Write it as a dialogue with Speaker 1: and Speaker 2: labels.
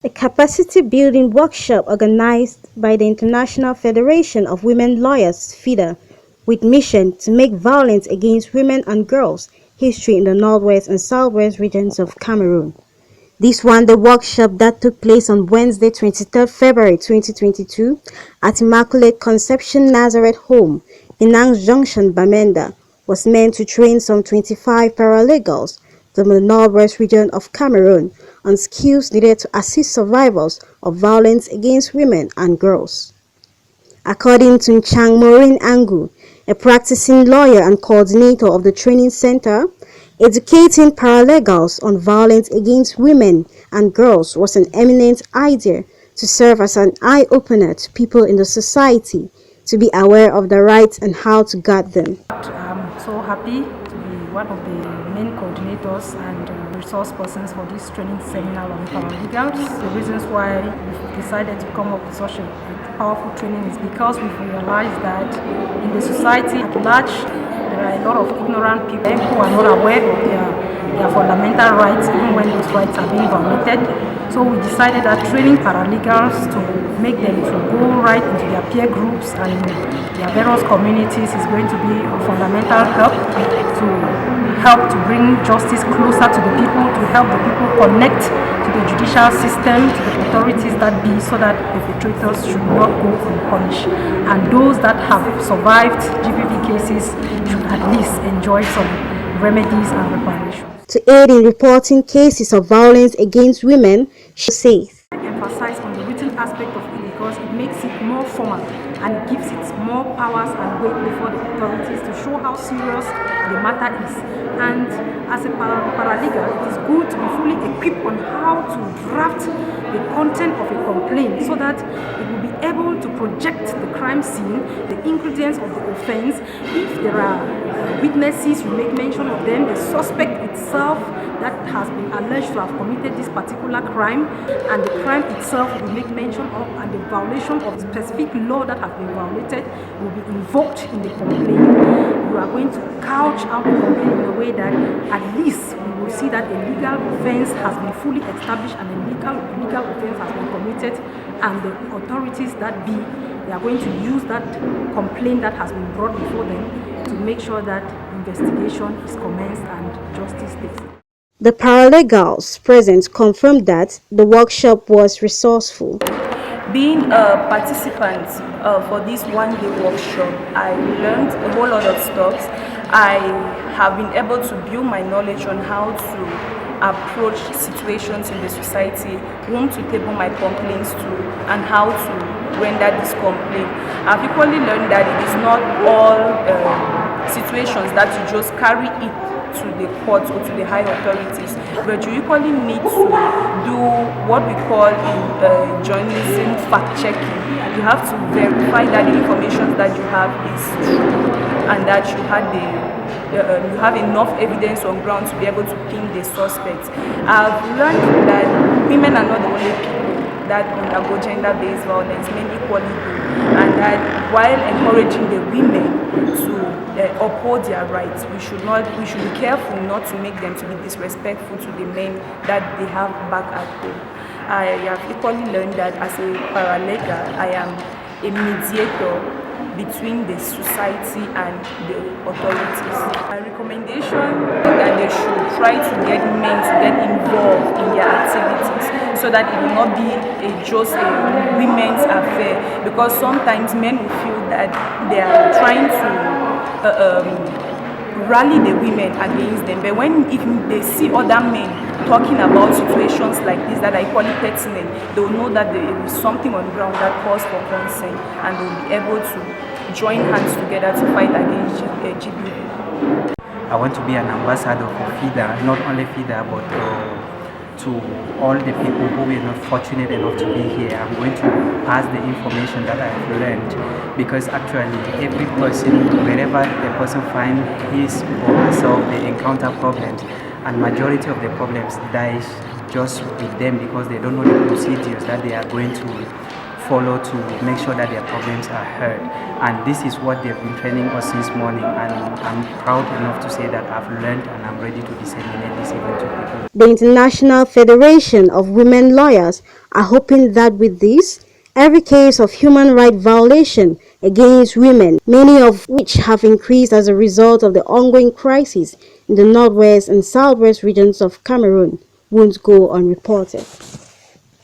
Speaker 1: A capacity building workshop organized by the International Federation of Women Lawyers (FIDA) with mission to make violence against women and girls history in the northwest and southwest regions of Cameroon. This one-day workshop that took place on Wednesday, 23rd February 2022 at Immaculate Conception Nazareth Home, Penang Junction, Bamenda, was meant to train some 25 paralegals from the northwest region of Cameroon on skills needed to assist survivors of violence against women and girls. According to Chang Maureen Angu, a practicing lawyer and coordinator of the training center, educating paralegals on violence against women and girls was an eminent idea to serve as an eye-opener to people in the society to be aware of their rights and how to guard them.
Speaker 2: I'm so happy to be one of the main coordinators and resource persons for this training seminar on paralegals. The reasons why we've decided to come up with such a powerful training is because we've realized that in the society at large, there are a lot of ignorant people who are not aware of their fundamental rights, even when those rights are being violated. So we decided that training paralegals to make them to go right into their peer groups and their various communities is going to be a fundamental help to bring justice closer to the people, to help the people connect to the judicial system, to the authorities that be, so that perpetrators should not go unpunished. And those that have survived GBV cases should at least enjoy some remedies and reparations.
Speaker 1: To aid in reporting cases of violence against women, she says,
Speaker 2: I emphasize on the written aspect of it because it makes it more formal and it gives it more powers and weight before the authorities to show how serious the matter is. And as a paralegal, it is good to be fully equipped on how to draft the content of a complaint so that it will be able to project the crime scene, the ingredients of the offense. If there are witnesses, you make mention of them, the suspect itself that has been alleged to have committed this particular crime, and the crime itself will make mention of, and the violation of specific law that has been violated will be invoked in the complaint. You are going to couch out the complaint in a way that at least we will see that a legal offense has been fully established and a legal offense has been committed, and the authorities that be, they are going to use that complaint that has been brought before them to make sure that investigation is commenced and justice takes.
Speaker 1: The paralegals present confirmed that the workshop was resourceful.
Speaker 3: Being a participant for this one-day workshop, I learned a whole lot of stuff. I have been able to build my knowledge on how to approach situations in the society, whom to table my complaints to, and how to render this complaint. I've equally learned that it is not all situations that you just carry it to the courts or to the high authorities, but you equally need to do what we call in journalism fact-checking. You have to verify that the information that you have is true and that you have enough evidence on ground to be able to pin the suspects. I've learned that women are not the only people that undergo gender-based violence, men equally do, and that while encouraging the women to uphold their rights, we should be careful not to make them to be disrespectful to the men that they have back at home. I have equally learned that as a paralegal, I am a mediator between the society and the authorities. My recommendation is that they should try to get men to get involved in their activities so that it will not be just a women's affair, because sometimes men will feel that they are trying to rally the women against them, but if they see other men talking about situations like this that are equally pertinent, they will know that there is something on ground that calls for concern, and they will be able to join hands together to fight against GBV.
Speaker 4: I want to be an ambassador for FIDA, not only FIDA, but to all the people who were not fortunate enough to be here. I'm going to pass the information that I've learned, because actually every person, wherever the person finds his or herself, they encounter problems, and majority of the problems dies just with them because they don't know the procedures that they are going to follow to make sure that their problems are heard. And this is what they've been training us since morning, and I'm proud enough to say that I've learned and I'm ready to disseminate this even to people.
Speaker 1: The International Federation of Women Lawyers are hoping that with this, every case of human rights violation against women, many of which have increased as a result of the ongoing crisis in the northwest and southwest regions of Cameroon, won't go unreported.